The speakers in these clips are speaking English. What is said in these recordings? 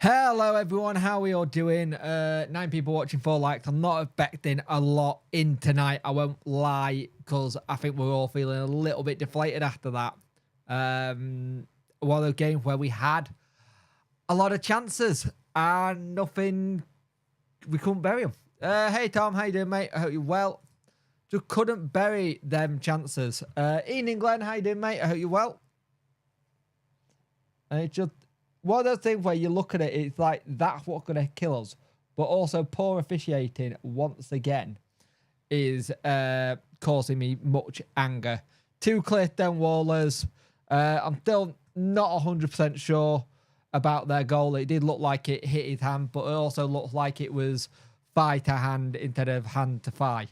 Hello everyone, how are we all doing? 9 people watching, 4 likes. I'm not expecting a lot in tonight, I won't lie, because I think we're all feeling a little bit deflated after that. One of the games where we had a lot of chances and nothing, we couldn't bury them. Hey Tom, how you doing, mate? I hope you're well. Just couldn't bury them chances. Ian England, how you doing, mate? I hope you're well. And it's just one of those things where you look at it, it's like, that's what's going to kill us. But also, poor officiating, once again, is causing me much anger. 2 Clifton Wallers. I'm still not 100% sure about their goal. It did look like it hit his hand, but it also looked like it was thigh to hand instead of hand to thigh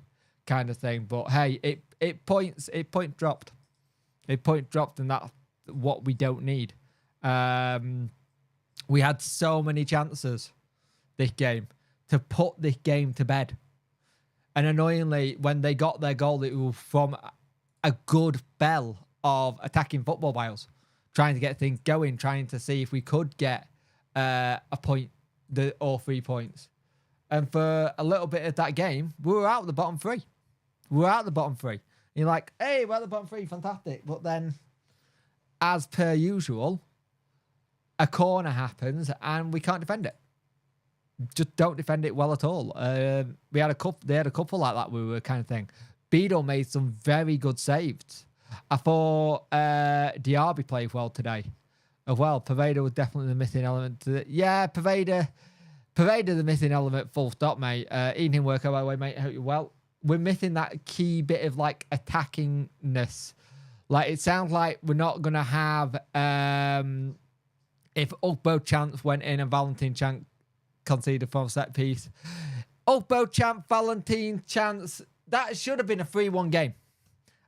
kind of thing. But hey, it point dropped. It point dropped, and that's what we don't need. We had so many chances this game to put this game to bed. And annoyingly, when they got their goal, it was from a good spell of attacking football by us, trying to get things going, trying to see if we could get a point or 3 points. And for a little bit of that game, we were out of the bottom 3. We were out of the bottom 3. And you're like, hey, we're at the bottom 3, fantastic. But then, as per usual, a corner happens and we can't defend it. Just don't defend it well at all. We had a couple. They had a couple like that. We were kind of thing. Beadle made some very good saves. I thought Diaby played well today as well. Paveda was definitely the missing element. Yeah, Paveda the missing element. Full stop, mate. Evening worker, by the way, mate. I hope you're well. We're missing that key bit of like attackingness. Like it sounds like we're not gonna have. If Ugbo Chance went in and Valentine Chance conceded from set piece. Ugbo Chance, Valentine Chance, that should have been a 3-1 game.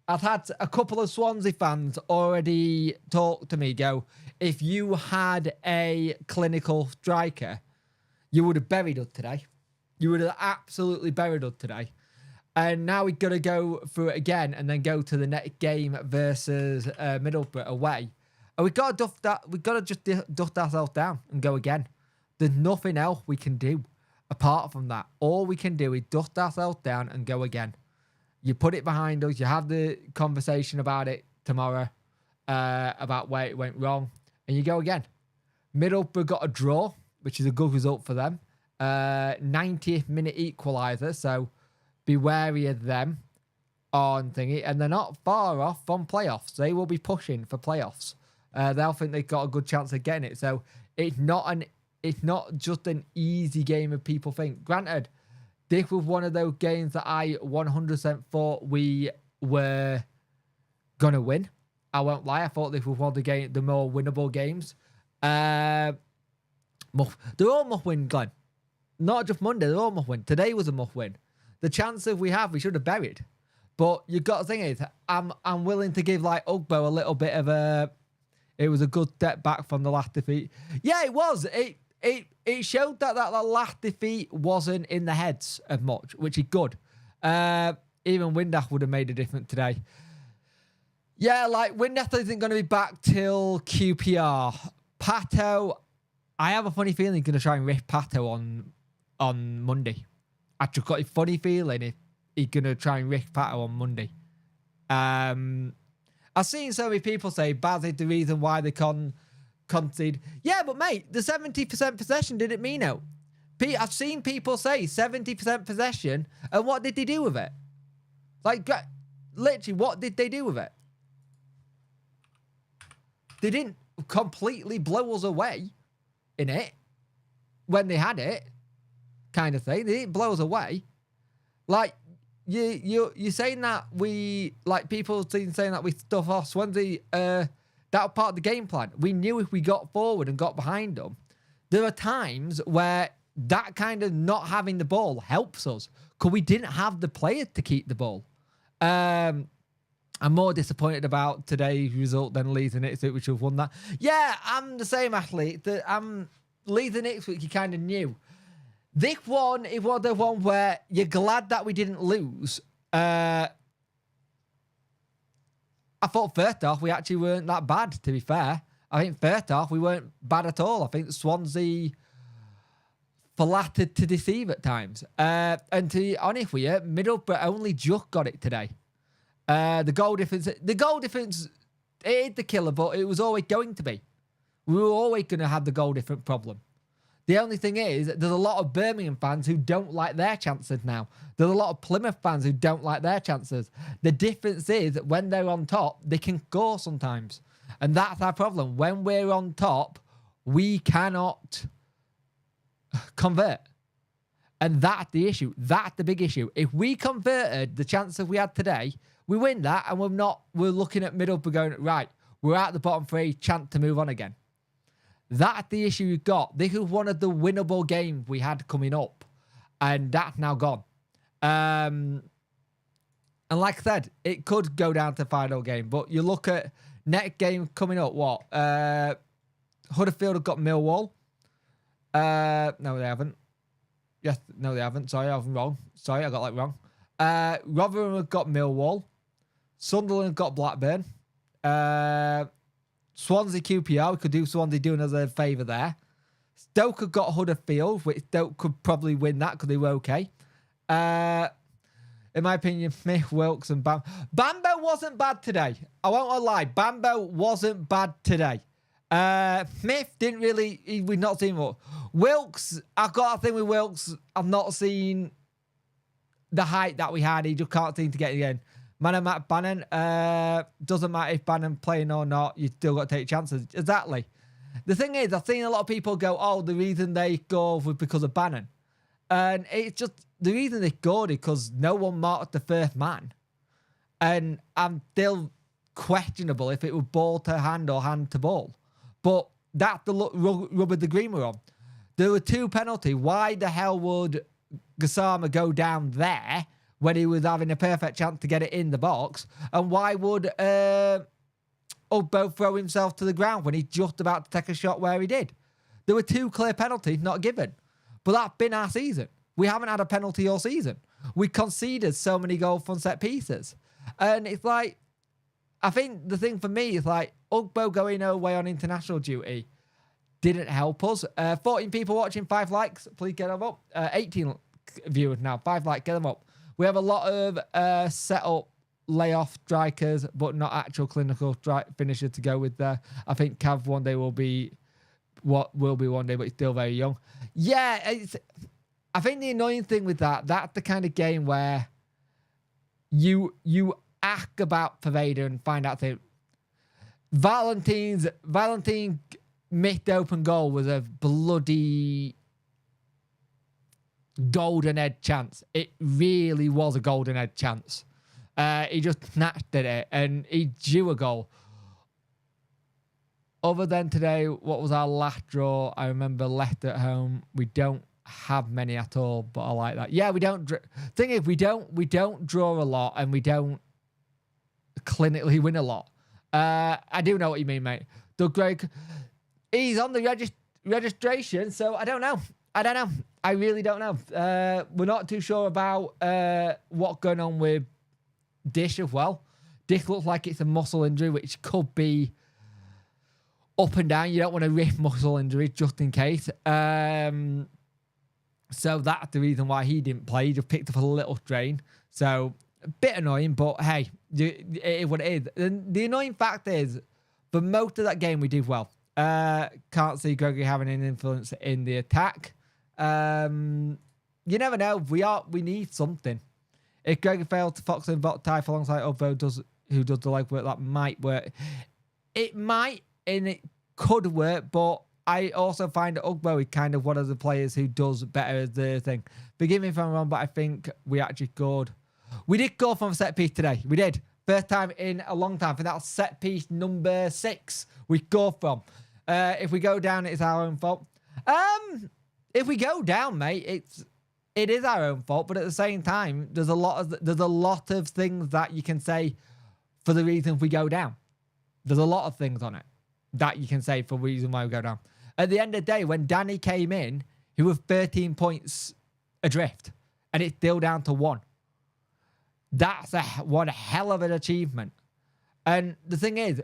I've had a couple of Swansea fans already talk to me, go, if you had a clinical striker, you would have buried us today. You would have absolutely buried us today. And now we've got to go through it again and then go to the next game versus Middlesbrough away. And we've got to just dust ourselves down and go again. There's nothing else we can do apart from that. All we can do is dust ourselves down and go again. You put it behind us. You have the conversation about it tomorrow, about where it went wrong, and you go again. Middlesbrough got a draw, which is a good result for them. 90th minute equaliser, so be wary of them on thingy. And they're not far off from playoffs. They will be pushing for playoffs. They'll think they've got a good chance of getting it. So it's not just an easy game as people think. Granted, this was one of those games that I 100% thought we were going to win. I won't lie. I thought this was one of the more winnable games. They're all must-win, Glenn. Not just Monday, they're all must-win. Today was a must-win. The chances we have, we should have buried. But you've got to think is, I'm willing to give like Ugbo a little bit of a... It was a good step back from the last defeat. Yeah, it was. It showed that last defeat wasn't in the heads of much, which is good. Even Windass would have made a difference today. Yeah, like Windass isn't going to be back till QPR. Pato, I have a funny feeling he's going to try and riff Pato on Monday. I just got a funny feeling if he's going to try and riff Pato on Monday. I've seen so many people say Baz is the reason why they concede. Yeah, but mate, the 70% possession didn't mean out. I've seen people say 70% possession, and what did they do with it? Like, literally, what did they do with it? They didn't completely blow us away in it when they had it, kind of thing. They didn't blow us away. Like, you're saying that we, like, people saying that we stuff off Swansea, that was part of the game plan. We knew if we got forward and got behind them, there are times where that kind of not having the ball helps us because we didn't have the players to keep the ball. I'm more disappointed about today's result than Leeds and Ipswich, which have won that. Yeah, I'm the same athlete. Leeds and Ipswich, you kind of knew. This one is one of the one where you're glad that we didn't lose. I thought first half we actually weren't that bad, to be fair. I think first half we weren't bad at all. I think Swansea flattered to deceive at times. And to be honest with you, Middlesbrough only just got it today. The goal difference, it is the killer, but it was always going to be. We were always going to have the goal difference problem. The only thing is, there's a lot of Birmingham fans who don't like their chances now. There's a lot of Plymouth fans who don't like their chances. The difference is that when they're on top, they can score sometimes. And that's our problem. When we're on top, we cannot convert. And that's the issue. That's the big issue. If we converted the chances we had today, we win that, and we're looking at Middlesbrough going, right, we're at the bottom three, chance to move on again. That's the issue we've got. This is one of the winnable games we had coming up, and that's now gone. And like I said, it could go down to final game, but you look at next game coming up, what? Huddersfield have got Millwall. No, they haven't. Yes, no, they haven't. Sorry, I'm wrong. Sorry, I got that wrong. Rotherham have got Millwall. Sunderland have got Blackburn. Swansea QPR, we could do Swansea doing us a favour there. Stoke have got Huddersfield, which Stoke could probably win that because they were okay. In my opinion, Smith, Wilkes and Bambo wasn't bad today. I won't lie. Bambo wasn't bad today. Smith didn't really, we've not seen what. Wilkes, I've got a thing with Wilkes. I've not seen the height that we had. He just can't seem to get it in. Man and Matt Bannon, doesn't matter if Bannon playing or not, you still got to take chances. Exactly. The thing is, I've seen a lot of people go, oh, the reason they scored was because of Bannon. And it's just, the reason they scored is because no one marked the first man. And I'm still questionable if it was ball to hand or hand to ball. But that's the rubber the green were on. There were two penalties. Why the hell would Gassama go down there when he was having a perfect chance to get it in the box? And why would Ugbo throw himself to the ground when he's just about to take a shot where he did? There were two clear penalties not given. But that's been our season. We haven't had a penalty all season. We conceded so many goals from set pieces. And it's like, I think the thing for me is like, Ugbo going away on international duty didn't help us. 14 people watching, 5 likes. Please get them up. 18 viewers now, 5 likes, get them up. We have a lot of set-up layoff strikers, but not actual clinical finishers to go with there. I think Cav one day will be what will be one day, but he's still very young. Yeah, I think the annoying thing with that's the kind of game where you ask about Pervader and find out that Valentin missed open goal was a bloody golden head chance. It really was a golden head chance. He just snatched at it and he drew a goal. Other than today, what was our last draw? I remember Leicester at home. We don't have many at all, but I like that. Yeah, we don't. Thing is, we don't draw a lot and we don't clinically win a lot. I do know what you mean, mate. Doug Gregg, he's on the registration, so I don't know. I really don't know. We're not too sure about what's going on with Dish as well. Dish looks like it's a muscle injury, which could be up and down. You don't want to risk muscle injuries just in case. So that's the reason why he didn't play. He just picked up a little strain. So a bit annoying, but hey, it is what it is. And the annoying fact is, for most of that game, we did well. Can't see Gregory having an influence in the attack. You never know. We need something. If Gregory failed to Fox and Bot type alongside Ugbo who does the legwork, that might work. It might, and it could work, but I also find that Ugbo is kind of one of the players who does better as the thing. Forgive me if I'm wrong, but I think we actually scored. We did go from a set piece today. We did. First time in a long time. I think that's set piece number 6 we go from. If we go down, it's our own fault. If we go down, mate, it is our own fault. But at the same time, there's a lot of things that you can say for the reason we go down. There's a lot of things on it that you can say for the reason why we go down. At the end of the day, when Danny came in, he was 13 points adrift, and it's still down to 1. That's one hell of an achievement. And the thing is,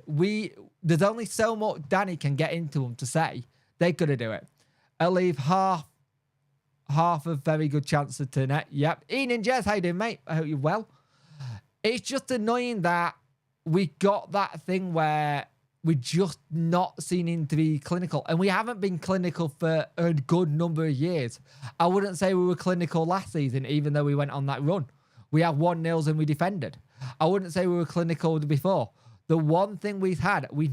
there's only so much Danny can get into them to say they could do it. At least half half of very good chances to net. Yep. Ian and Jez, how you doing, mate? I hope you're well. It's just annoying that we got that thing where we're just not seeming to be clinical. And we haven't been clinical for a good number of years. I wouldn't say we were clinical last season, even though we went on that run. We had 1-0s and we defended. I wouldn't say we were clinical before. The one thing we've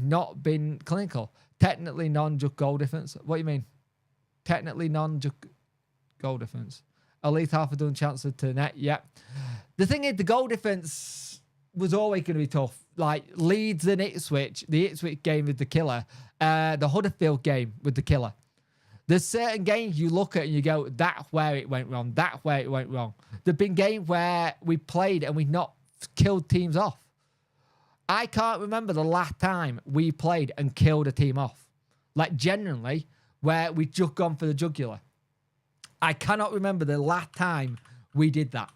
not been clinical. Technically non-just goal difference. What do you mean? Technically non-just goal difference. At least half a dozen chances to net. Yep. The thing is, the goal difference was always going to be tough. Like Leeds and Ipswich, the Ipswich game with the killer, the Huddersfield game with the killer. There's certain games you look at and you go, that's where it went wrong. That's where it went wrong. There've been games where we played and we not killed teams off. I can't remember the last time we played and killed a team off. Like genuinely, where we just gone for the jugular. I cannot remember the last time we did that.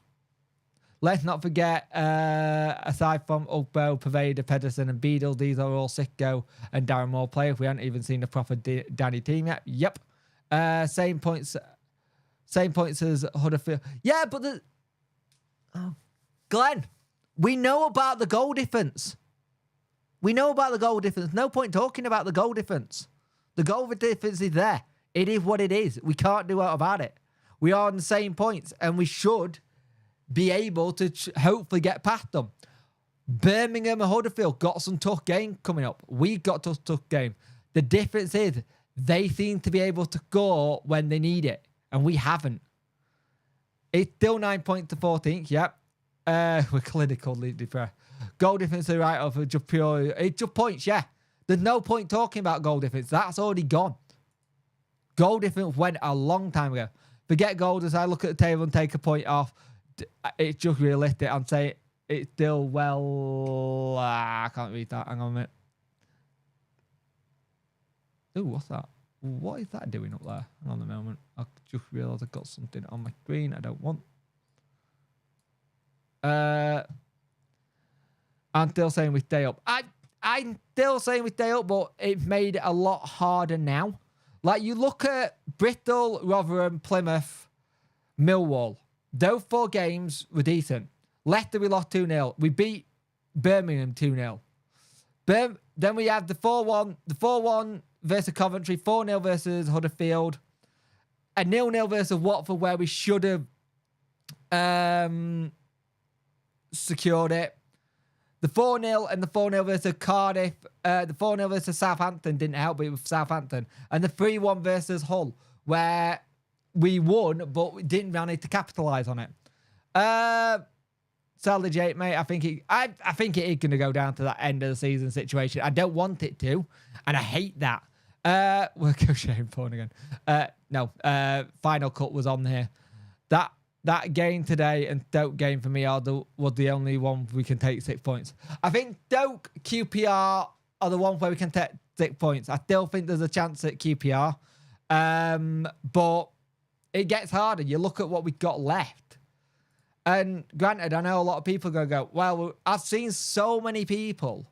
Let's not forget, aside from Ugbo, Pervader, Pedersen and Beadle, these are all Sicko and Darren Moore players. We haven't even seen a proper Danny team yet. Yep. Same points as Huddersfield. Yeah, but Glenn, we know about the goal difference. We know about the goal difference. No point talking about the goal difference. The goal difference is there. It is what it is. We can't do out about it. We are on the same points, and we should be able to hopefully get past them. Birmingham and Huddersfield got some tough game coming up. We got a tough game. The difference is they seem to be able to score when they need it, and we haven't. It's still 9 points to 14th. Yep. We're clinical, Debrief. Goal difference is right off. Just pure. It's just points, yeah. There's no point talking about goal difference. That's already gone. Goal difference went a long time ago. Forget goals as I look at the table and take a point off. It's just realistic. I'm saying it's still well... I can't read that. Hang on a minute. Ooh, what's that? What is that doing up there? Hang on a moment. I just realised I've got something on my screen I don't want. I'm still saying we stay up. I'm still saying we stay up, but it's made it a lot harder now. Like, you look at Bristol, Rotherham, Plymouth, Millwall. Those 4 games were decent. Leicester, we lost 2-0. We beat Birmingham 2-0. Then we have the 4-1 versus Coventry, 4-0 versus Huddersfield, a 0-0 versus Watford where we should have secured it. The 4-0 and the 4-0 versus Cardiff. The 4-0 versus Southampton didn't help, but it was Southampton. And the 3-1 versus Hull, where we won, but we didn't manage to capitalise on it. Salvage 8, mate. I think it is going to go down to that end of the season situation. I don't want it to, and I hate that. We'll go Shane Pawn again. No, Final Cut was on here. That game today and Stoke game for me was the only one we can take 6 points. I think Stoke, QPR are the ones where we can take 6 points. I still think there's a chance at QPR. But it gets harder. You look at what we've got left. And granted, I know a lot of people are going to go, well, I've seen so many people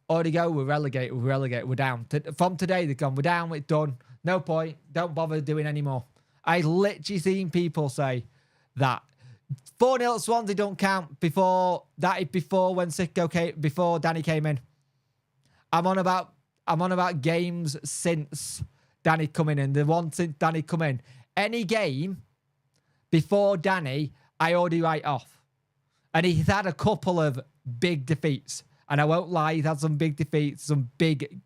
already go, we're relegated, we're down. From today, they've gone, we're down, it's done. No point. Don't bother doing any more. I literally seen people say that 4-0 at Swansea don't count before when Sicko came, before Danny came in. I'm on about games since Danny come in, and the one since Danny come in. Any game before Danny, I already write off. And he's had a couple of big defeats. And I won't lie, he's had some big defeats, some big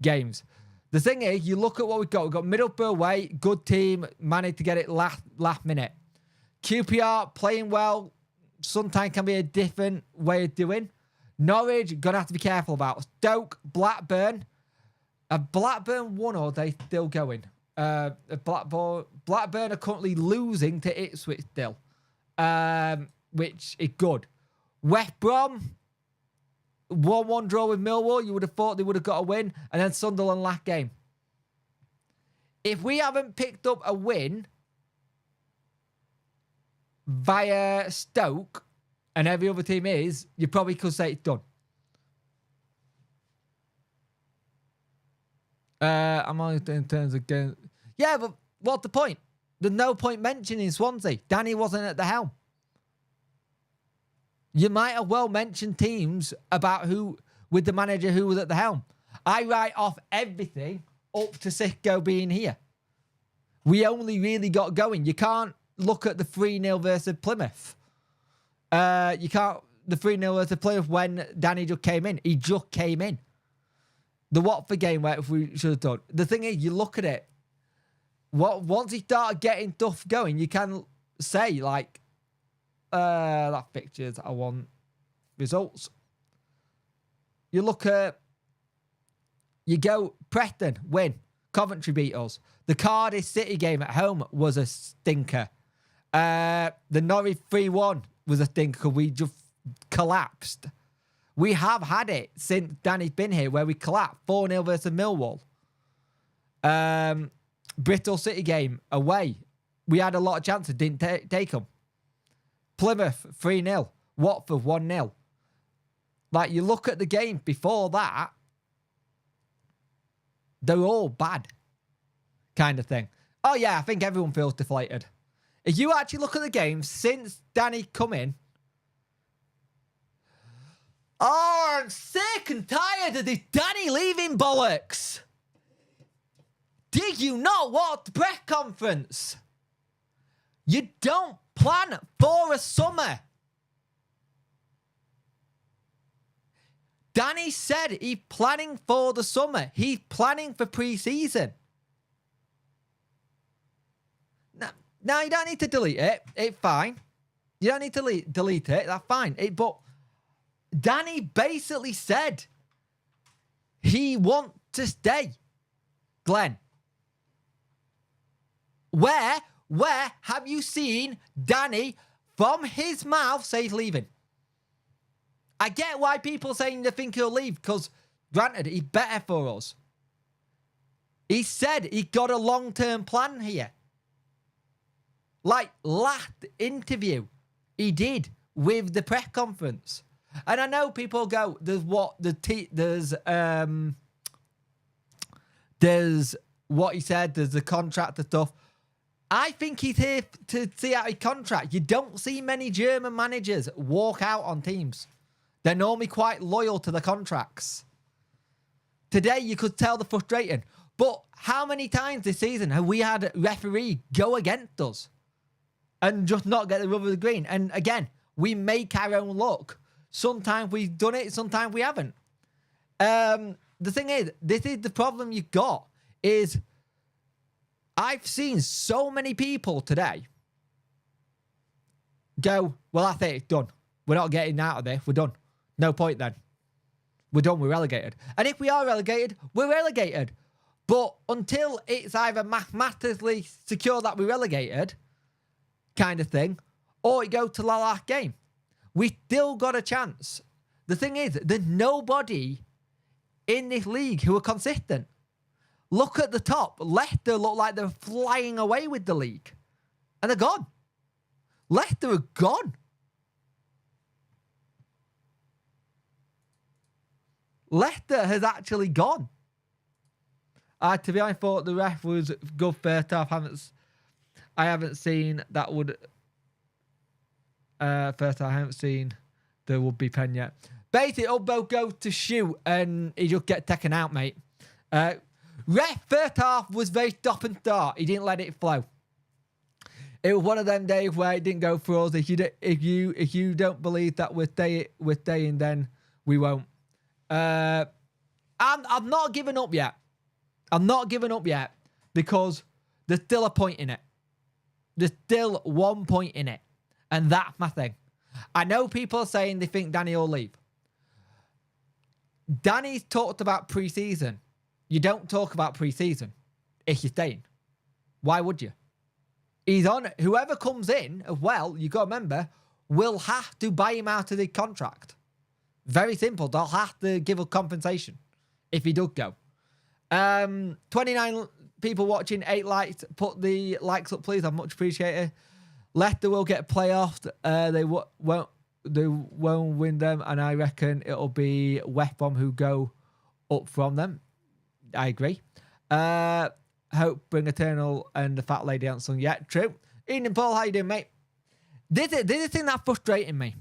games. The thing is, you look at what we've got. We've got Middlesbrough away, good team, managed to get it last minute. QPR playing well, sometimes can be a different way of doing. Norwich, going to have to be careful about. Stoke, Blackburn. Are Blackburn won or are they still going? Blackburn are currently losing to Ipswich still, which is good. West Brom, 1-1 draw with Millwall. You would have thought they would have got a win. And then Sunderland last game. If we haven't picked up a win via Stoke, and every other team is, you probably could say it's done. I'm only in terms of games. Yeah, but what's the point? There's no point mentioning Swansea. Danny wasn't at the helm. You might have well mentioned teams about who, with the manager who was at the helm. I write off everything up to Sicko being here. We only really got going. You can't look at the 3-0 versus Plymouth. You can't, the 3-0 versus Plymouth when Danny just came in. He just came in. The Watford game where we should have done. The thing is, you look at it. Once he started getting stuff going, you can say, like, that fixtures, I want results. You look at, you go, Preston, win. Coventry beat us. The Cardiff City game at home was a stinker. The Norwich 3-1 was a stinker. We just collapsed. We have had it since Danny's been here where we collapsed. 4-0 versus Millwall. Bristol City game away. We had a lot of chances. Didn't take them. Plymouth 3-0. Watford 1-0. Like, you look at the game before that, they're all bad. Kind of thing. Oh, yeah, I think everyone feels deflated. If you actually look at the game since Danny come in, oh, I'm sick and tired of this Danny leaving bollocks. Did you not watch the press conference? You don't plan for a summer. Danny said he's planning for the summer. He's planning for pre-season. Now, you don't need to delete it. It's fine. You don't need to delete it. That's fine. But Danny basically said he wants to stay. Glenn. Where have you seen Danny from his mouth say he's leaving? I get why people saying they think he'll leave because, granted, he's better for us. He said he got a long-term plan here. Like last interview he did with the press conference. And I know people go, there's what he said, there's the contract and stuff. I think he's here to see out his contract. You don't see many German managers walk out on teams. They're normally quite loyal to the contracts. Today, you could tell the frustration. But how many times this season have we had a referee go against us and just not get the rub of the green? And again, we make our own luck. Sometimes we've done it, sometimes we haven't. The thing is, this is the problem you've got, is I've seen so many people today go, well, I think it's done. We're not getting out of this. We're done. No point then. We're done. We're relegated. And if we are relegated, we're relegated. But until it's either mathematically secure that we're relegated, kind of thing, or it go to the last game, we still got a chance. The thing is, there's nobody in this league who are consistent. Look at the top. Leicester look like they're flying away with the league. And they're gone. Leicester are gone. Leicester has actually gone. To be honest, I thought the ref was good first half. I haven't seen that would... first half, I haven't seen the would-be pen yet. Basically, Ubbo goes to shoot and he just gets taken out, mate. Ref first half was very stop and start. He didn't let it flow. It was one of them days where it didn't go for us. If you don't believe that we're staying, then we won't. I'm not giving up yet. I'm not giving up yet because there's still a point in it. There's still 1 point in it. And that's my thing. I know people are saying they think Danny will leave. Danny's talked about pre-season. You don't talk about pre-season if you're staying. Why would you? He's on. Whoever comes in, well, you got to remember, will have to buy him out of the contract. Very simple. They'll have to give a compensation if he does go. 29 people watching, 8 likes. Put the likes up, please. I'd much appreciate it. Leicester will get playoffs. They won't win them, and I reckon it'll be West Brom who go up from them. I agree. Hope bring eternal and the fat lady answering. Yeah, true. Evening, Paul. How you doing, mate? This is the thing that's frustrating me.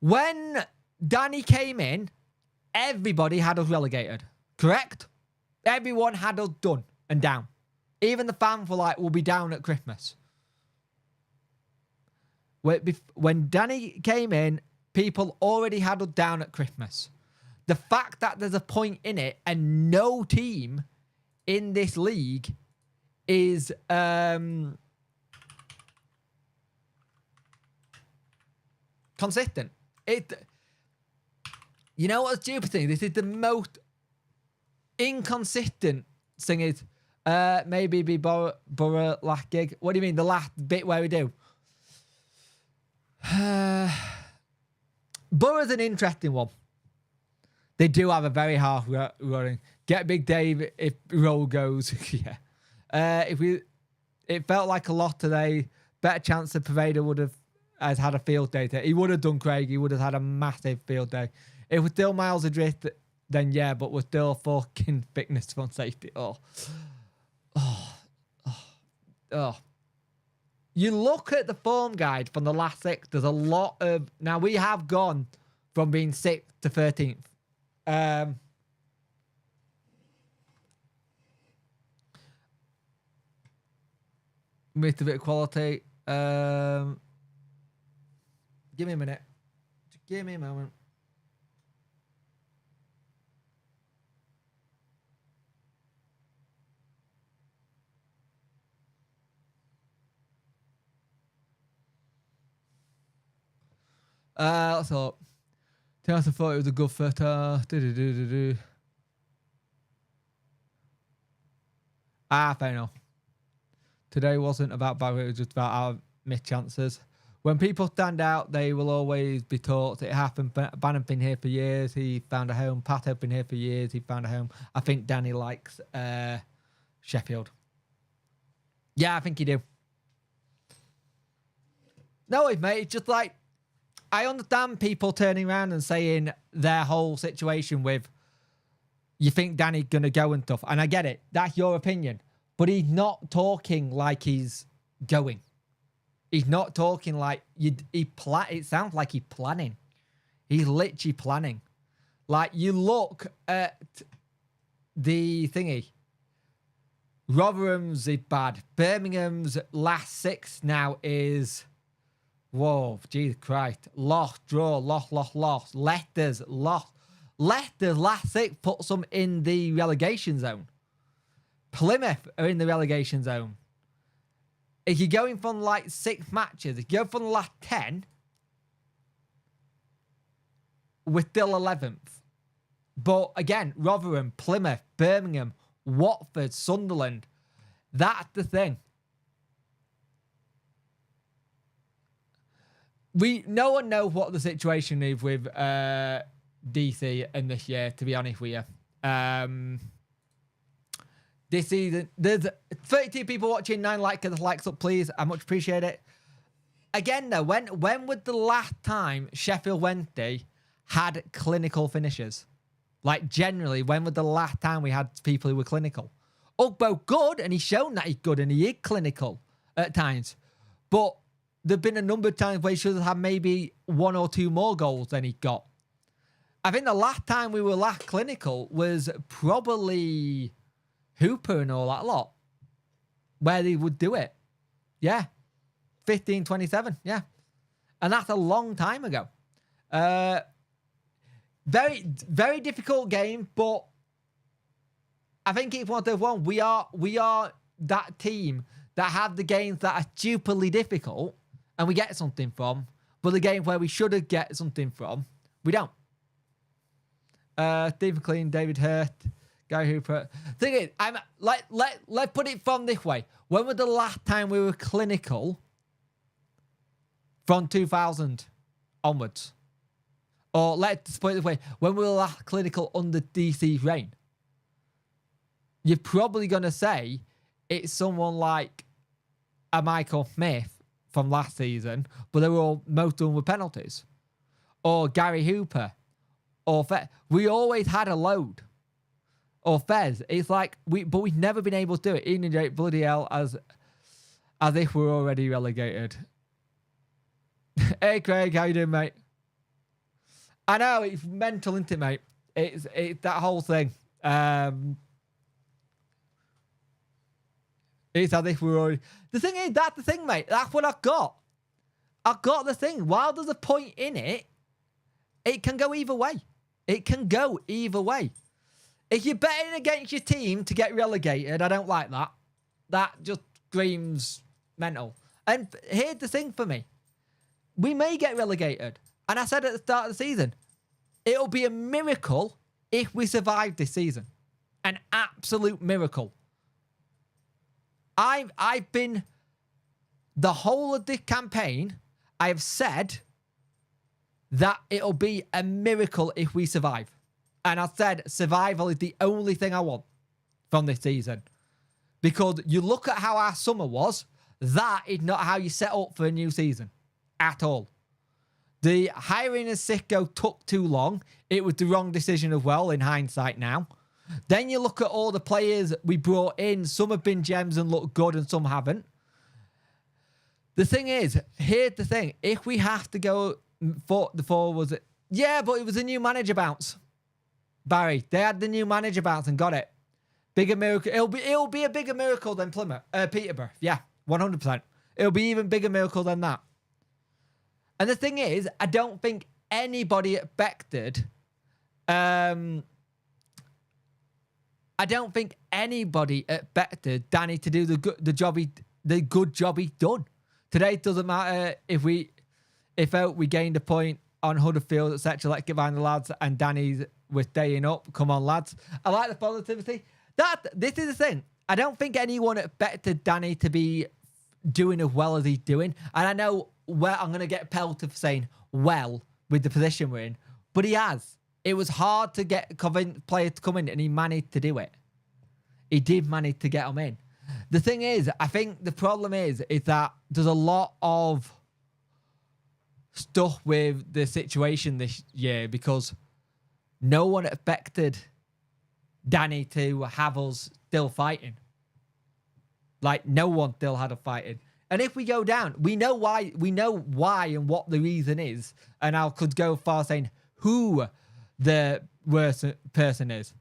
When Danny came in, everybody had us relegated. Correct? Everyone had us done and down. Even the fans were like, we'll be down at Christmas. When Danny came in, people already had us down at Christmas. The fact that there's a point in it and no team in this league is consistent. You know what the stupid thing? This is the most inconsistent thing is maybe be Borough last gig. What do you mean? The last bit where we do? Borough's an interesting one. They do have a very hard running. Get Big Dave if roll goes. Yeah. It felt like a lot today. Better chance that Pervader has had a field day today. He would have done, Craig. He would have had a massive field day. If we're still miles adrift, then yeah, but we're still fucking fitness on safety. You look at the form guide from the last 6, there's a lot of... Now, we have gone from being 6th to 13th. Missed a bit of quality. Give me a minute. Just give me a moment. So, I thought it was a good fit. Fair enough. Today wasn't about Barry, it was just about our missed chances. When people stand out, they will always be taught. It happened. Bannon's been here for years. He found a home. Pat had been here for years. He found a home. I think Danny likes Sheffield. Yeah, I think he do. No, mate. It's just like, I understand people turning around and saying their whole situation with, you think Danny's going to go and stuff. And I get it. That's your opinion. But he's not talking like he's going. He's not talking like... It sounds like he's planning. He's literally planning. Like, you look at the thingy. Rotherham's is bad. Birmingham's last 6 now is... Whoa, Jesus Christ. Lost, draw, lost. Leicester's lost. Leicester's last 6 puts them in the relegation zone. Plymouth are in the relegation zone. If you're going from like 6 matches, if you go from the last 10, we're still 11th. But again, Rotherham, Plymouth, Birmingham, Watford, Sunderland, that's the thing. No one knows what the situation is with DC in this year, to be honest with you. This season, there's 32 people watching, 9 likes up, please. I much appreciate it. Again, though, when was the last time Sheffield Wednesday had clinical finishes? Like, generally, when was the last time we had people who were clinical? Ugbo, good, and he's shown that he's good, and he is clinical at times. But there've been a number of times where he should have had maybe 1 or 2 more goals than he got. I think the last time we were last clinical was probably Hooper and all that lot, where they would do it. Yeah. 15-27, yeah. And that's a long time ago. Very, very difficult game, but I think it's one of the one. We are that team that have the games that are stupidly difficult and we get something from, but the games where we should have get something from, we don't. Stephen Clean, David Hurt, Guy Hooper. Thing is, let's put it from this way. When was the last time we were clinical from 2000 onwards? Or let's put it this way. When we were last clinical under DC's reign? You're probably going to say it's someone like a Michael Smith from last season, but they were all, most of them were penalties. Or Gary Hooper. We always had a load. or Fez. It's like, but we've never been able to do it. Ian and Jake, bloody hell, as if we're already relegated. Hey, Craig, how you doing, mate? I know, it's mental, isn't it, mate? It's that whole thing. It's as if we're already... The thing is, that's the thing, mate. That's what I've got. I've got the thing. While there's a point in it, it can go either way. It can go either way. If you're betting against your team to get relegated, I don't like that. That just screams mental. And here's the thing for me. We may get relegated. And I said at the start of the season, it'll be a miracle if we survive this season. An absolute miracle. I've been, the whole of this campaign, I have said that it'll be a miracle if we survive. And I said survival is the only thing I want from this season. Because you look at how our summer was, that is not how you set up for a new season. At all. The hiring of Sicko took too long. It was the wrong decision as well in hindsight now. Then you look at all the players we brought in. Some have been gems and look good and some haven't. The thing is, here's the thing. If we have to go for the forwards, yeah, but it was a new manager bounce. Barry, they had the new manager bounce and got it. Bigger miracle. It'll be a bigger miracle than Peterborough. Yeah, 100%. It'll be even bigger miracle than that. And the thing is, I don't think anybody expected... I don't think anybody expected Danny to do the good job he done. Today it doesn't matter if we gained a point on Huddersfield, etc. Let's get behind the lads, and Danny's we're staying up. Come on, lads. I like the positivity. This is the thing. I don't think anyone expected Danny to be doing as well as he's doing. And I know I'm going to get pelted for saying well with the position we're in, but he has. It was hard to get players to come in, and he managed to do it. He did manage to get them in. The thing is, I think the problem is that there's a lot of stuff with the situation this year because no one expected Danny to have us still fighting. Like, no one still had us fighting. And if we go down, we know why and what the reason is. And I could go far saying who the worst person is.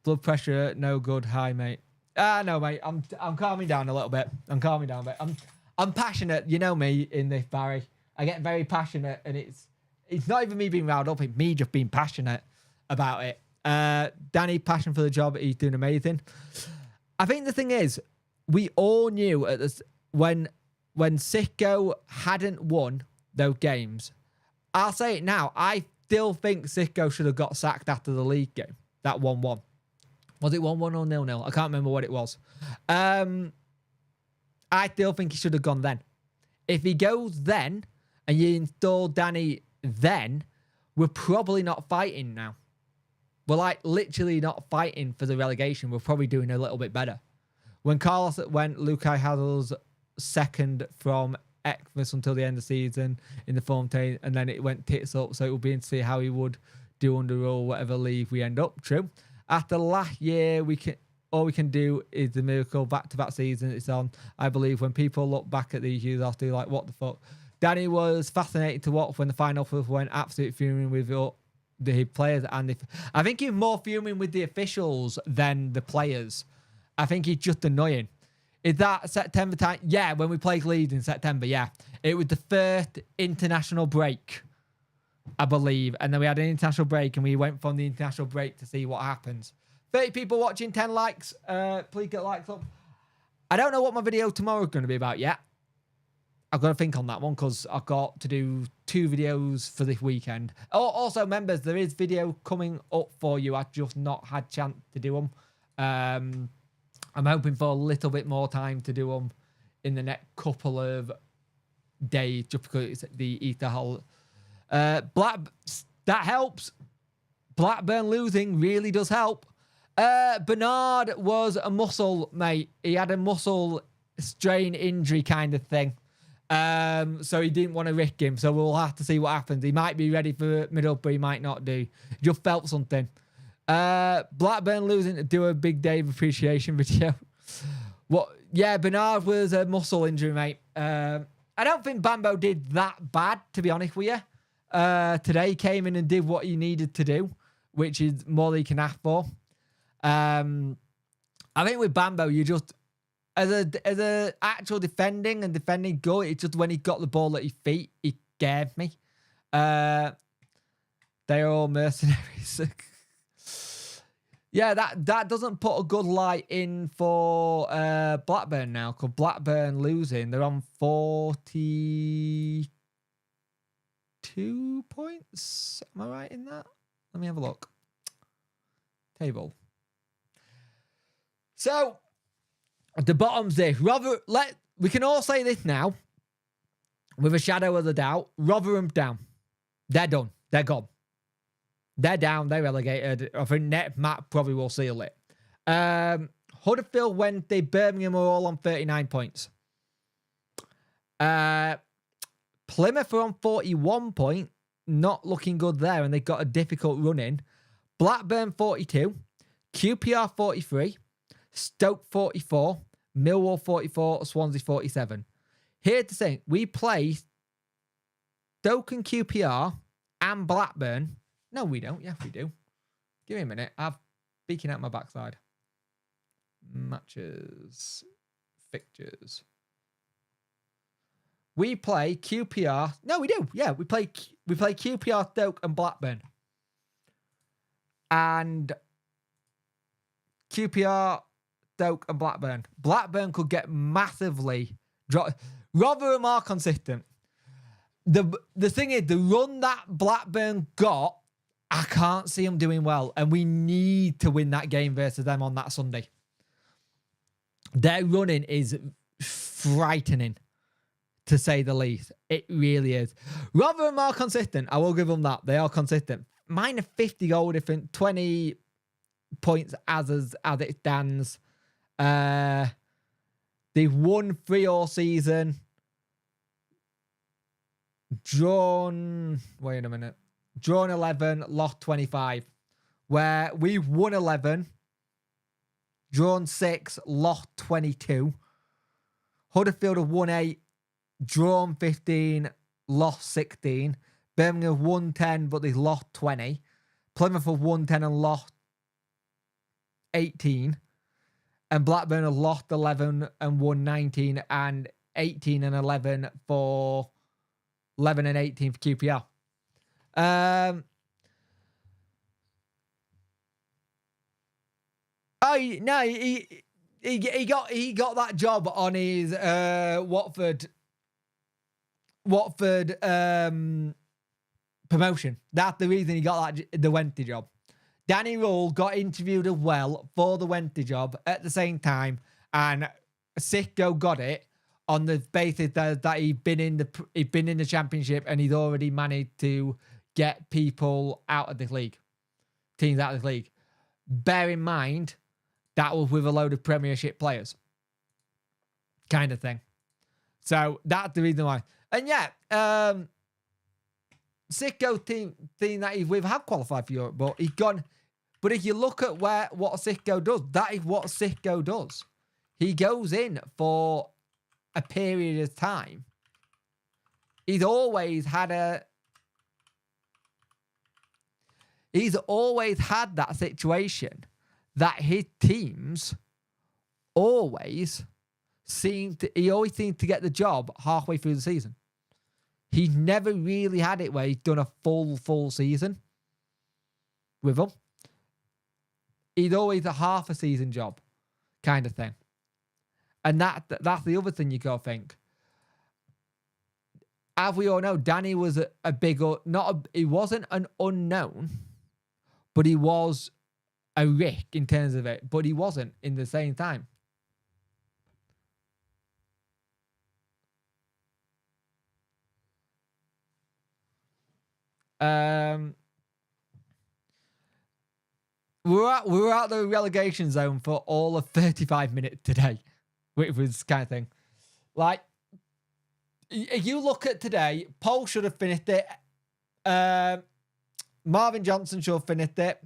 Blood pressure, no good. Hi, mate. No, mate. I'm calming down a little bit. I'm passionate. You know me in this, Barry. I get very passionate, and it's not even me being riled up. It's me just being passionate about it. Danny, passion for the job. He's doing amazing. I think the thing is, we all knew at this when Sicko hadn't won those games. I'll say it now. I still think Sicko should have got sacked after the league game. That 1-1. Was it 1-1 or 0-0? I can't remember what it was. I still think he should have gone then. If he goes then, and you install Danny then, we're probably not fighting now. We're like literally not fighting for the relegation. We're probably doing a little bit better. When Lukai Hazel's second from Xmas until the end of the season in the form team, and then it went tits up, so it will be interesting to see how he would do under or whatever league we end up. True. After last year, all we can do is the miracle back-to-back season it's on. I believe when people look back at these years after, like, what the fuck? Danny was fascinating to watch when the final went absolutely fuming with the players, and I think he's more fuming with the officials than the players. I think he's just annoying. Is that September time? Yeah, when we played Leeds in September, yeah. It was the first international break, I believe. And then we had an international break, and we went from the international break to see what happens. 30 people watching, 10 likes. Please get likes up. I don't know what my video tomorrow is going to be about yet. I've got to think on that one because I've got to do 2 videos for this weekend. Oh, also, members, there is video coming up for you. I've just not had chance to do them. I'm hoping for a little bit more time to do them in the next couple of days, just because it's the Easter holiday. That helps. Blackburn losing really does help. Bernard was a muscle, mate. He had a muscle strain injury kind of thing. So he didn't want to risk him. So we'll have to see what happens. He might be ready for Middlesbrough, he might not do. Just felt something. Blackburn losing to do a big Dave appreciation video. What? Yeah, Bernard was a muscle injury, mate. I don't think Bambo did that bad, to be honest with you. Today he came in and did what he needed to do, which is more than he can ask for. I think with Bambo, you just as a actual defending goal, it's just when he got the ball at his feet, he scared me. They're all mercenaries. Yeah, that doesn't put a good light in for Blackburn now, because Blackburn losing, they're on 42 points. Am I right in that? Let me have a look. Table. So, the bottom's this. We can all say this now, with a shadow of a doubt. Rotherham down. They're done. They're gone. They're down. They're relegated. I think net map probably will seal it. Huddersfield, Wednesday, Birmingham are all on 39 points. Plymouth are on 41 points. Not looking good there, and they've got a difficult run in. Blackburn 42. QPR 43. Stoke 44. Millwall 44. Swansea 47. Here to say, we play Stoke and QPR and Blackburn. No, we don't. Yes, we do. Give me a minute. I'm speaking out my backside. Matches. Fixtures. We play QPR. No, we do. Yeah, we play QPR, Stoke, and Blackburn. And QPR, Stoke, and Blackburn. Blackburn could get massively dropped. Rotherham are consistent. The thing is, the run that Blackburn got, I can't see them doing well. And we need to win that game versus them on that Sunday. Their running is frightening, to say the least. It really is. Rotherham are consistent. I will give them that. They are consistent. Mine are 50 goal different, 20 points as it stands. They've won 3 all season. Drawn 11, lost 25. Where we've won 11, drawn 6, lost 22. Huddersfield have won 8, drawn 15, lost 16. Birmingham have won 10, but they've lost 20. Plymouth have won 10 and lost 18. And Blackburn have lost 11 and won 19, and 18 and 11 for 11 and 18 for QPR. He got that job on his Watford promotion. That's the reason he got the Wednesday job. Danny Rule got interviewed as well for the Wednesday job at the same time, and Sicko got it on the basis that he'd been in the Championship and he'd already managed to get people out of the league, teams out of the league. Bear in mind, that was with a load of Premiership players, kind of thing. So that's the reason why. And yeah, Sicko team that he's with have qualified for Europe, but he's gone. But if you look at what Sicko does, that is what Sicko does. He goes in for a period of time. He's always had that situation that his teams always seem to get the job halfway through the season. He's never really had it where he's done a full season with them. He's always a half a season job kind of thing. And that's the other thing you gotta think. As we all know, Danny was he wasn't an unknown, but he was a Rick in terms of it, but he wasn't in the same time. We were out the relegation zone for all of 35 minutes today, which was kind of thing. Like, if you look at today, Paul should have finished it. Marvin Johnson should have finished it.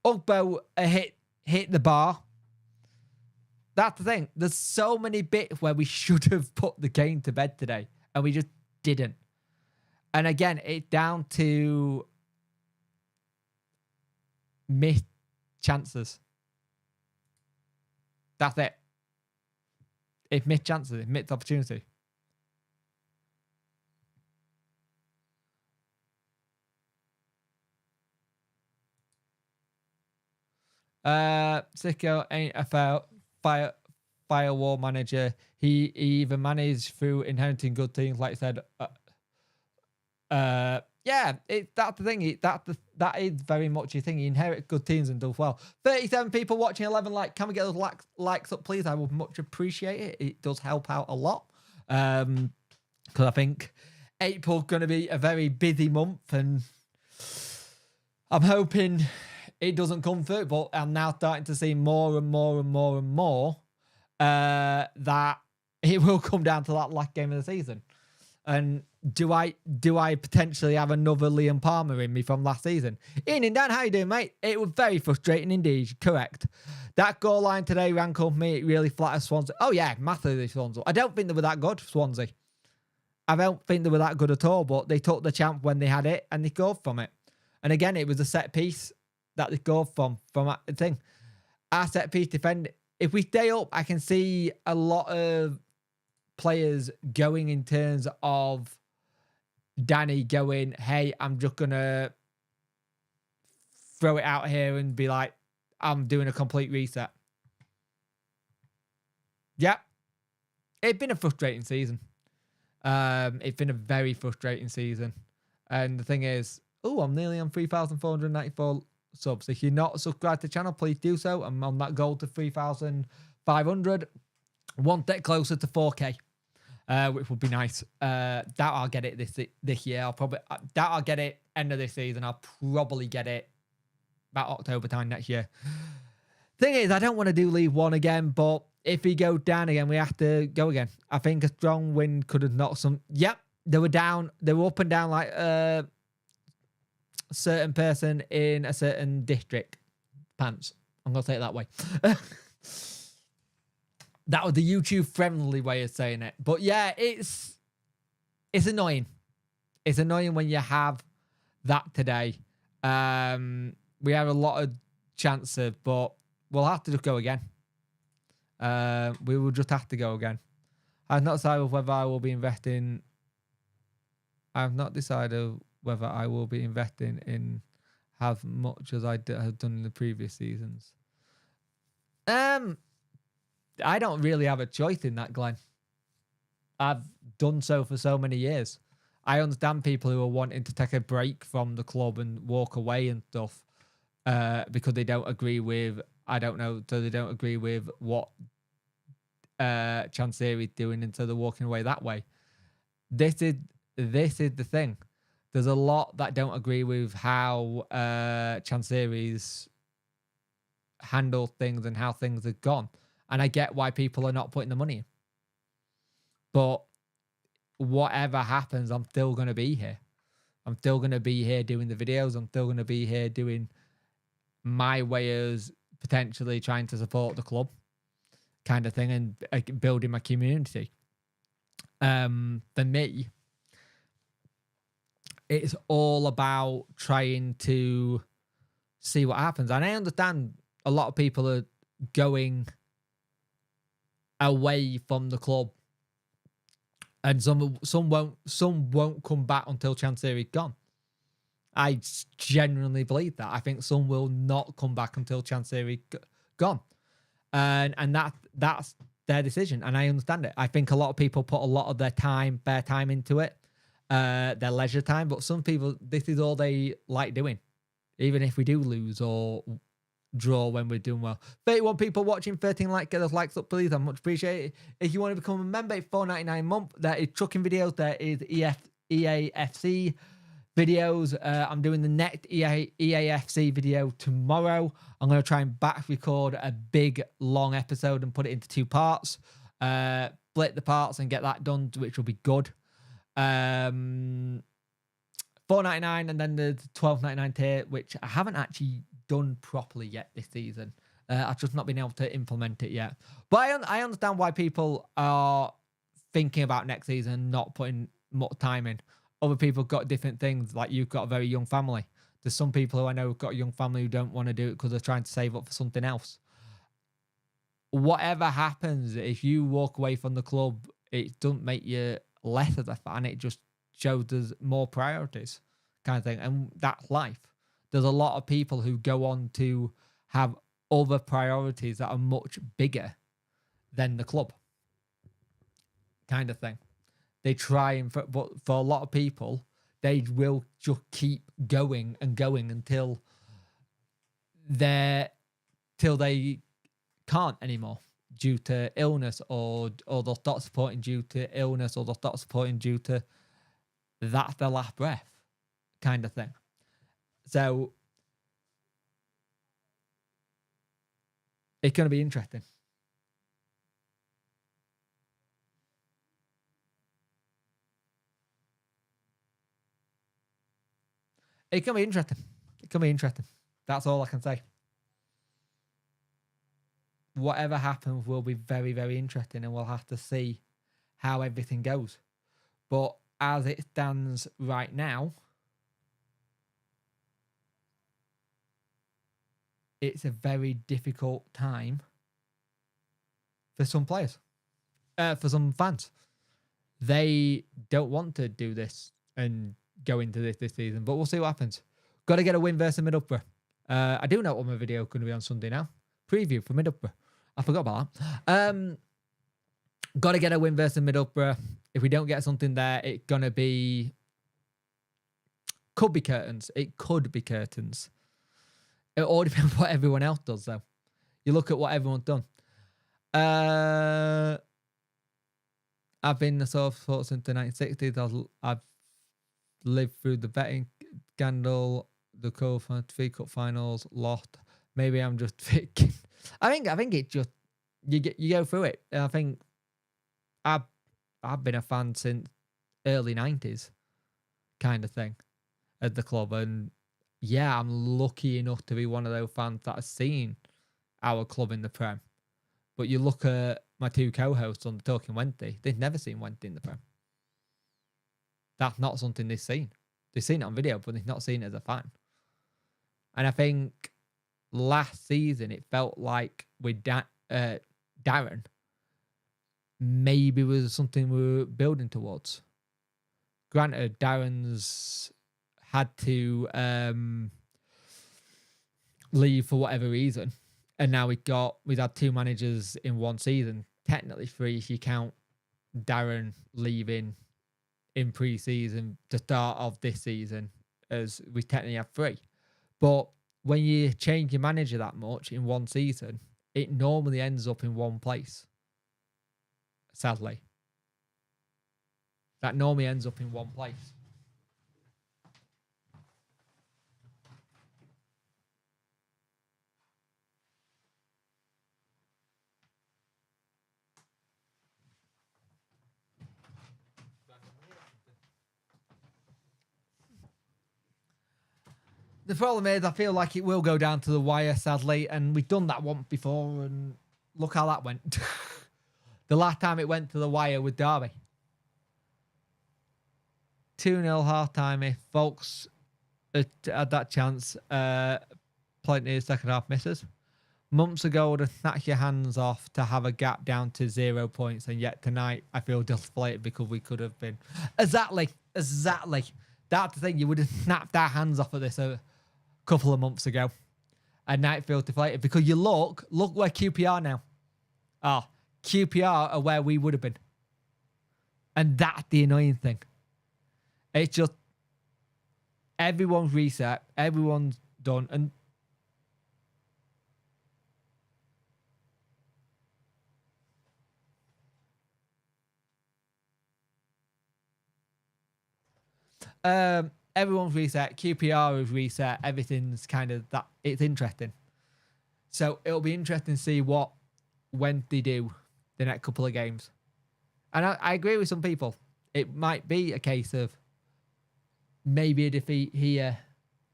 Ugbo hit the bar. That's the thing. There's so many bits where we should have put the game to bed today, and we just didn't. And again, it's down to missed chances. That's it. It's missed chances. It's missed opportunity. Sicko ain't a firewall manager. He even managed through inheriting good teams, like I said. Yeah, that's the thing. That is very much your thing. He inherits good teams and does well. 37 people watching, 11 like. Can we get those likes up, please? I would much appreciate it. It does help out a lot. Because I think April's going to be a very busy month, and I'm hoping it doesn't come through. But I'm now starting to see more and more and more and more that it will come down to that last game of the season. And do I potentially have another Liam Palmer in me from last season? Ian and Dan, how you doing, mate? It was very frustrating indeed. Correct. That goal line today rankled me. It really flatters Swansea. Oh yeah, massively Swansea. I don't think they were that good, Swansea. I don't think they were that good at all, but they took the champ when they had it and they scored from it. And again, it was a set piece that they scored from that thing. Our set piece defend. If we stay up, I can see a lot of players going in terms of Danny going, hey, I'm just going to throw it out here and be like, I'm doing a complete reset. Yeah. It's been a frustrating season. It's been a very frustrating season. And the thing is, I'm nearly on 3,494 subs. If you're not subscribed to the channel, please do so. I'm on that goal to 3,500. One step closer to 4K. Which would be nice. Doubt I'll get it this year. Doubt I'll get it end of this season. I'll probably get it about October time next year. Thing is, I don't want to do League One again, but if we go down again, we have to go again. I think a strong win could have knocked some. Yep, they were down. They were up and down like a certain person in a certain district. Pants. I'm gonna say it that way. That was the YouTube friendly way of saying it. But yeah, it's annoying. It's annoying when you have that today. We have a lot of chances, but we'll have to just go again. We will just have to go again. I've not decided whether I will be investing. I've not decided whether I will be investing in as much as I have done in the previous seasons. I don't really have a choice in that, Glenn. I've done so for so many years. I understand people who are wanting to take a break from the club and walk away and stuff because they don't agree with, I don't know, so they don't agree with what Chansiri is doing, and so they're walking away that way. This is the thing. There's a lot that don't agree with how Chansiri's handled things and how things have gone. And I get why people are not putting the money in. But whatever happens, I'm still going to be here. I'm still going to be here doing the videos. I'm still going to be here doing my way of potentially trying to support the club kind of thing and building my community. For me, it's all about trying to see what happens. And I understand a lot of people are going away from the club, and some won't come back until Chansiri's gone. I genuinely believe that. I think some will not come back until Chansiri's gone, and that's their decision, and I understand it. I think a lot of people put a lot of their time, bare time into it, their leisure time, but some people, this is all they like doing, even if we do lose or draw when we're doing well. 31 people watching, 13 likes. Get those likes up, please. I much appreciate it. If you want to become a member, it's $4.99 a month. There is trucking videos. There is EAFC videos. I'm doing the next EAFC video tomorrow. I'm going to try and back record a big long episode and put it into 2 parts. Split the parts and get that done, which will be good. $4.99, and then the $12.99 tier, which I haven't actually done properly yet this season. I've just not been able to implement it yet. But I understand why people are thinking about next season, not putting much time in. Other people got different things, like you've got a very young family. There's some people who I know have got a young family who don't want to do it because they're trying to save up for something else. Whatever happens, if you walk away from the club, it doesn't make you less of a fan. It just shows there's more priorities kind of thing. And that's life. There's a lot of people who go on to have other priorities that are much bigger than the club kind of thing. They try and, but for a lot of people, they will just keep going and going until they can't anymore due to illness, or they'll stop supporting due to illness, or they'll stop supporting due to that's their last breath kind of thing. So it's going to be interesting. It can be interesting. It can be interesting. That's all I can say. Whatever happens will be very, very interesting, and we'll have to see how everything goes. But as it stands right now, it's a very difficult time for some players, for some fans. They don't want to do this and go into this season, but we'll see what happens. Got to get a win versus Middlesbrough. I do know what my video is going to be on Sunday now. Preview for Middlesbrough. I forgot about that. Got to get a win versus Middlesbrough. If we don't get something there, it's going to be... Could be curtains. It could be curtains. It all depends what everyone else does, though. You look at what everyone's done. I've been the sort of sport since the 1960s. I've lived through the betting scandal, the three cup finals, lost. Maybe I'm just thinking. I think it just you go through it. And I think I've been a fan since early 90s, kind of thing, at the club, and yeah, I'm lucky enough to be one of those fans that has seen our club in the Prem. But you look at my two co-hosts on the Talking Wednesday, they've never seen Wednesday in the Prem. That's not something they've seen. They've seen it on video, but they've not seen it as a fan. And I think last season, it felt like with Darren, maybe was something we were building towards. Granted, Darren's had to leave for whatever reason. And now we've had two managers in one season. Technically three if you count Darren leaving in pre-season to start of this season, as we technically have three. But when you change your manager that much in one season, it normally ends up in one place. Sadly. That normally ends up in one place. The problem is, I feel like it will go down to the wire, sadly, and we've done that once before, and look how that went. The last time it went to the wire with Derby. 2-0 half-time if Folks had that chance. Plenty of second half misses. Months ago, would have snatched your hands off to have a gap down to 0 points, and yet tonight I feel deflated because we could have been. Exactly. That's the thing. You would have snapped our hands off of this a couple of months ago, and now it feels deflated because you look where QPR now. QPR are where we would have been, and that's the annoying thing. It's just everyone's reset, everyone's done, and everyone's reset. QPR is reset. Everything's kind of that. It's interesting. So it'll be interesting to see when they do the next couple of games. And I agree with some people. It might be a case of maybe a defeat here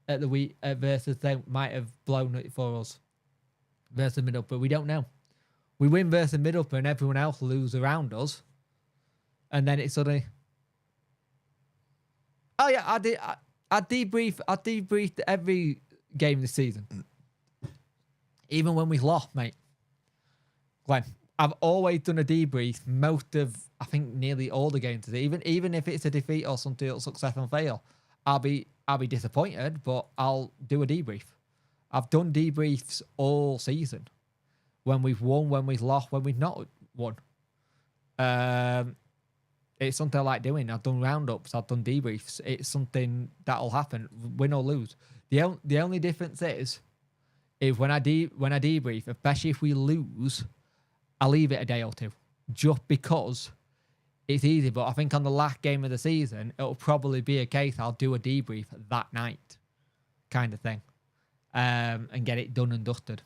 at the week versus they might have blown it for us versus Middlesbrough. We don't know. We win versus Middlesbrough and everyone else lose around us, and then it's suddenly, oh yeah, I debriefed every game this season, even when we lost, mate. Glenn, I've always done a debrief most of, I think, nearly all the games. Even if it's a defeat or something, success and fail, I'll be disappointed, but I'll do a debrief. I've done debriefs all season. When we've won, when we've lost, when we've not won. It's something I like doing. I've done roundups. I've done debriefs. It's something that'll happen, win or lose. The only difference is when I debrief, especially if we lose, I'll leave it a day or two, just because it's easy. But I think on the last game of the season, it'll probably be a case I'll do a debrief that night, kind of thing, and get it done and dusted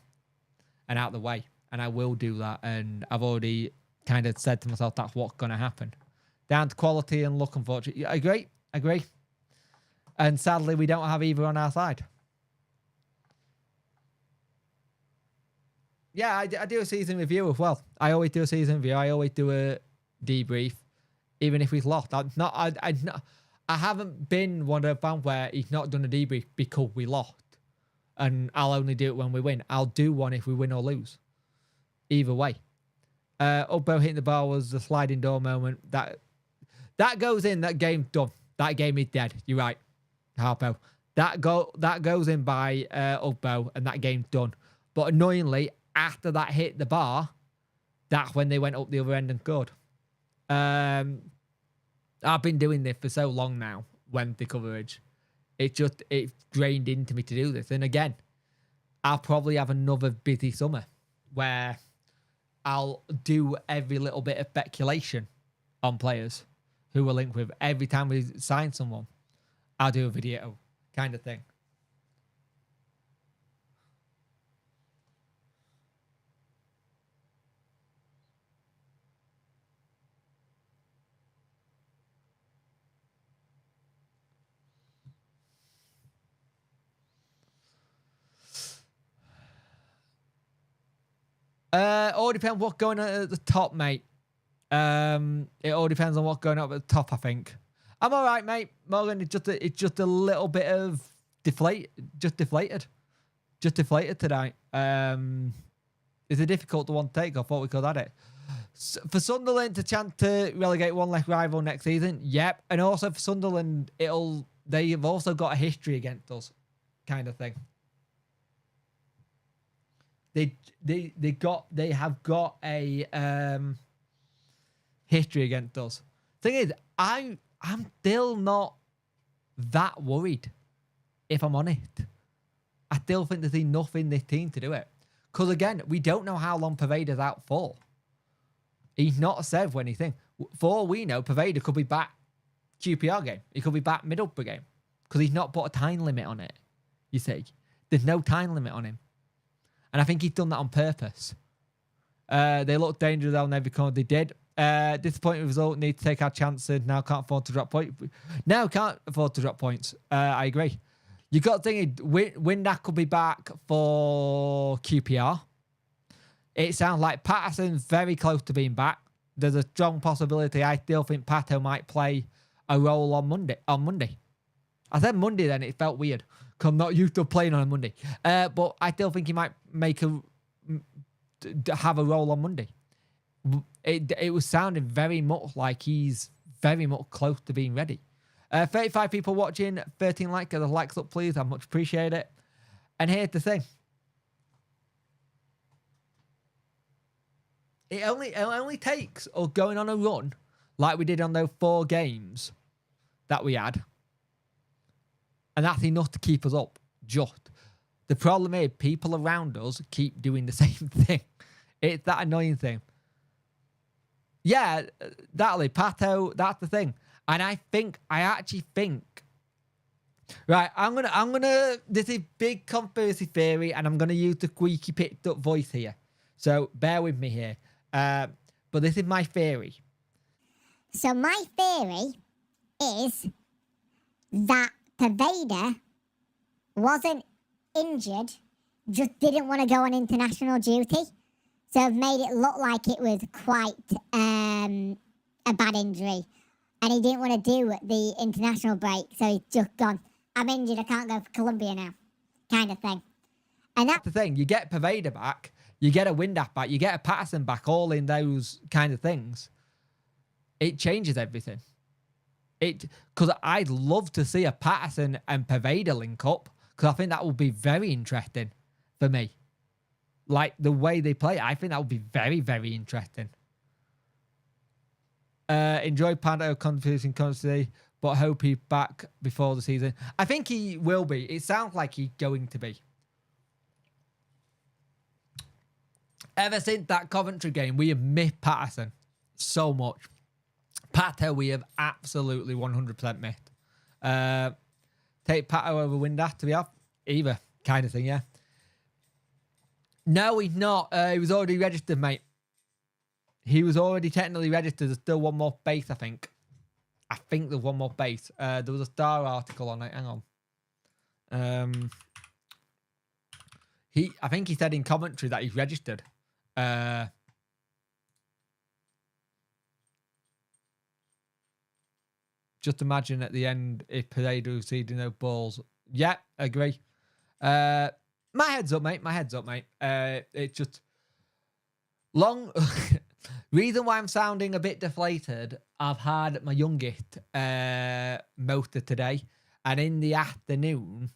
and out of the way. And I will do that. And I've already kind of said to myself that's what's going to happen. Down to quality and luck, unfortunately. I agree. And sadly, we don't have either on our side. Yeah, I do a season review as well. I always do a season review. I always do a debrief, even if we've lost. I haven't been one of the fans where he's not done a debrief because we lost, and I'll only do it when we win. I'll do one if we win or lose. Either way. Ugbo hitting the bar was a sliding door moment. That goes in. That game's done. That game is dead. You're right, Harpo. That goes in by Ugbo, and that game's done. But annoyingly, after that hit the bar, that's when they went up the other end and scored. I've been doing this for so long now, Wednesday coverage. It's drained into me to do this. And again, I'll probably have another busy summer where I'll do every little bit of speculation on players who we're linked with. Every time we sign someone, I'll do a video kind of thing. All depends what's going on at the top, mate. It all depends on what's going on at the top, I think. I'm all right, mate. Morgan, it's just a little bit of deflated tonight. It's a difficult one to take. I thought we could have it. For Sunderland to chance to relegate one less rival next season, yep. And also for Sunderland, they've also got a history against us, kind of thing. They have got a history against us. Thing is, I'm still not that worried, if I'm honest. I still think there's enough in this team to do it. Because again, we don't know how long Pervader's out for. He's not said when he's in. For all we know, Pervader could be back QPR game. He could be back Middlesbrough game. Because he's not put a time limit on it. You see? There's no time limit on him. And I think he's done that on purpose. They looked dangerous on every corner. They did. Disappointing result. Need to take our chances. Now can't afford to drop points. Now can't afford to drop points. I agree. You got to think Windack could be back for QPR. It sounds like Patterson's very close to being back. There's a strong possibility. I still think Pato might play a role on Monday. I said Monday then. It felt weird. Because I'm not used to playing on a Monday. But I still think he might have a role on Monday. It was sounding very much like he's very much close to being ready. 35 people watching, 13 likes. Get the likes up, please. I much appreciate it. And here's the thing. It only takes us going on a run like we did on those 4 games that we had. And that's enough to keep us up. Just. The problem is people around us keep doing the same thing. It's that annoying thing. Yeah, that'll Pato, that's the thing. And I actually think, right, I'm gonna, this is big conspiracy theory, and I'm gonna use the squeaky picked up voice here. So bear with me here. But this is my theory. So my theory is that Pervader wasn't injured, just didn't want to go on international duty. So I've made it look like it was quite a bad injury. And he didn't want to do the international break, so he's just gone, I'm injured, I can't go for Colombia now, kind of thing. And That's the thing. You get Paveda back, you get a Windass back, you get a Patterson back, all in those kind of things. It changes everything. Because I'd love to see a Patterson and Paveda link up, because I think that would be very interesting for me. Like the way they play, I think that would be very, very interesting. Enjoy Panto contributing constantly, but hope he's back before the season. I think he will be. It sounds like he's going to be. Ever since that Coventry game, we have missed Patterson so much. Pato, we have absolutely 100% missed. Take Pato over Windass to be off? Either kind of thing, yeah. No, he's not. He was already registered, mate. He was already technically registered. There's still one more base, I think. I think there's one more base. There was a Star article on it. Hang on. I think he said in commentary that he's registered. Just imagine at the end if Pereira received no balls. Yeah, agree. My head's up, mate. My head's up, mate. It's just long. Reason why I'm sounding a bit deflated, I've had my youngest most of today, and in the afternoon,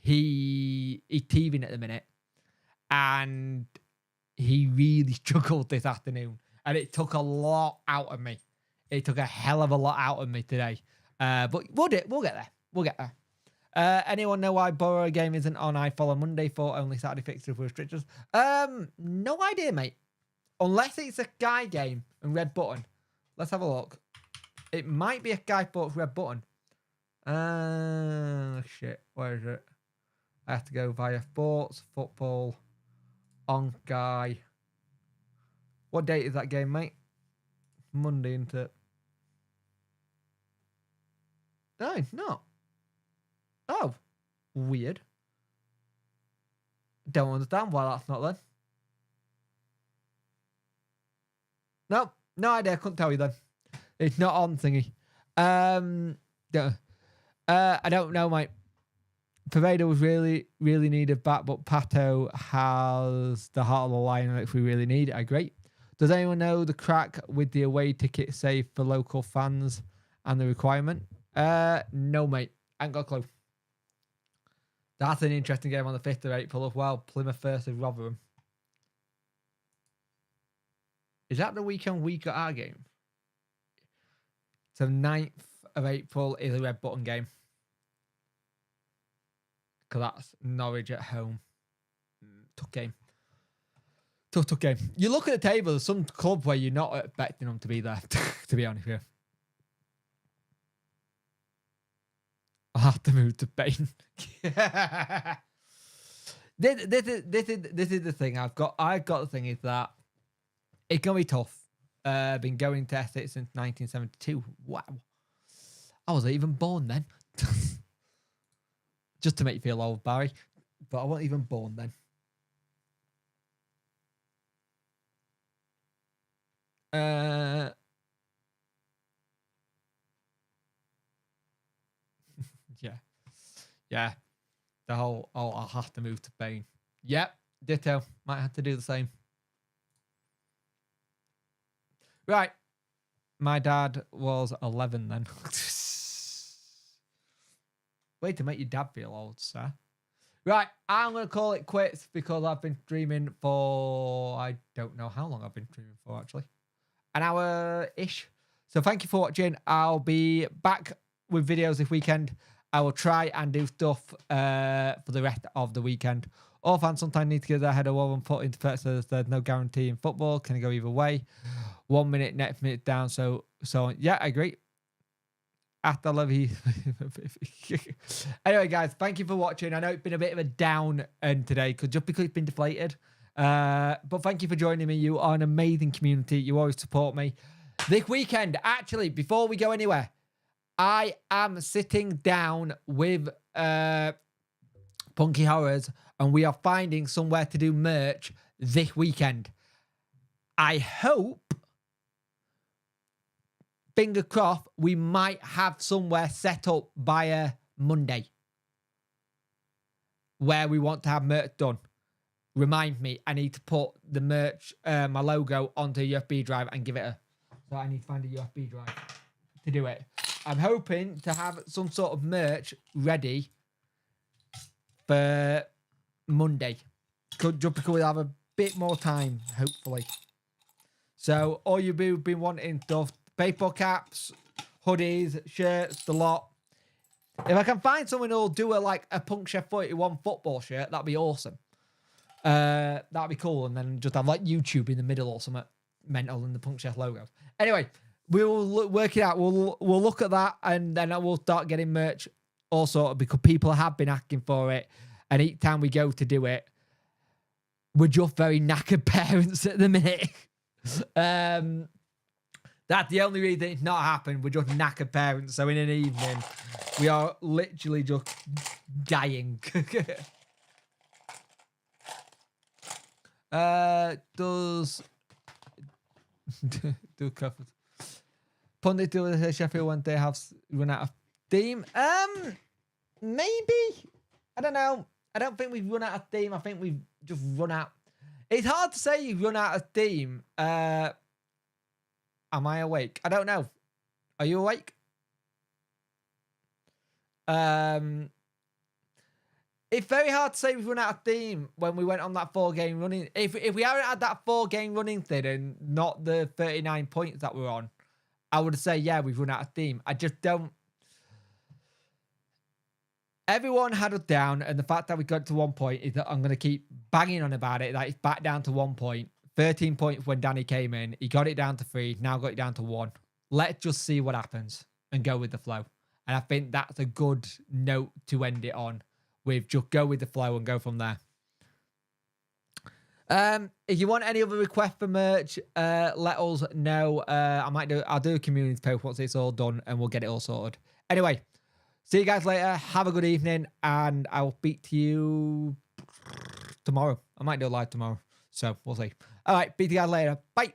he's teething at the minute, and he really struggled this afternoon, and it took a lot out of me. It took a hell of a lot out of me today, but we'll get there. We'll get there. Anyone know why Borough game isn't on iFollow on Monday for only Saturday fixtures with restrictions? No idea, mate. Unless it's a Guy game and Red Button. Let's have a look. It might be a Guy Sports Red Button. Shit. Where is it? I have to go via sports, football, on Guy. What date is that game, mate? Monday, isn't it? No, it's not. Oh, weird. Don't understand why that's not then. No, no idea. I couldn't tell you then. It's not on thingy. I don't know, mate. Paveda was really, really needed back, but Pato has the heart of the lion if we really need it. I agree. Does anyone know the crack with the away ticket save for local fans and the requirement? No, mate. I ain't got a clue. That's an interesting game on the 5th of April as well. Plymouth versus Rotherham. Is that the weekend we got our game? So 9th of April is a Red Button game. Because that's Norwich at home. Tough game. Tough game. You look at the table, there's some club where you're not expecting them to be there, to be honest with you. I'll have to move to Spain. This is the thing I've got the thing is that it's gonna be tough. Been going to Essex since 1972. Wow. I wasn't even born then. Just to make you feel old, Barry. But I wasn't even born then. Yeah. The whole, I'll have to move to Spain. Yep, ditto. Might have to do the same. Right. My dad was 11 then. Way to make your dad feel old, sir. Right, I'm going to call it quits because I've been streaming for... I don't know how long I've been streaming for, actually. An hour-ish. So thank you for watching. I'll be back with videos this weekend. I will try and do stuff for the rest of the weekend. All fans sometimes need to get their head over and put into effect, so there's no guarantee in football. Can it go either way? 1 minute, next minute down. So yeah, I agree. After Levy. Anyway, guys, thank you for watching. I know it's been a bit of a down end today just because it's been deflated. But thank you for joining me. You are an amazing community. You always support me. This weekend, actually, before we go anywhere, I am sitting down with Punky Horrors, and we are finding somewhere to do merch this weekend. I hope, finger crossed, we might have somewhere set up by Monday where we want to have merch done. Remind me, I need to put the merch, my logo, onto a USB drive and give it a... So I need to find a USB drive to do it. I'm hoping to have some sort of merch ready for Monday. Just because we'll have a bit more time, hopefully. So all you've been wanting stuff, baseball caps, hoodies, shirts, the lot. If I can find someone who'll do a Punk Chef 41 football shirt, that'd be awesome. That'd be cool. And then just have YouTube in the middle or something mental and the Punk Chef logo. Anyway, we'll work it out. We'll look at that, and then we'll start getting merch all sorted, because people have been asking for it. And each time we go to do it, we're just very knackered parents at the minute. That's the only reason it's not happened. We're just knackered parents. So in an evening, we are literally just dying. Does do covered. Pundit do with Sheffield when they have run out of theme? Maybe. I don't know. I don't think we've run out of theme. I think we've just run out. It's hard to say you've run out of theme. Am I awake? I don't know. Are you awake? It's very hard to say we've run out of theme when we went on that 4-game running. If we hadn't had that 4-game running thing and not the 39 points that we're on, I would say, yeah, we've run out of theme. I just don't. Everyone had us down, and the fact that we got to 1 point is that I'm going to keep banging on about it. That it's back down to 1 point. 13 points when Danny came in. He got it down to 3. Now got it down to 1. Let's just see what happens and go with the flow. And I think that's a good note to end it on. With just go with the flow and go from there. If you want any other requests for merch, let us know. I'll do a community post once it's all done, and we'll get it all sorted. Anyway, see you guys later. Have a good evening, and I will speak to you tomorrow. I might do a live tomorrow, so we'll see. All right, speak to you guys later. Bye.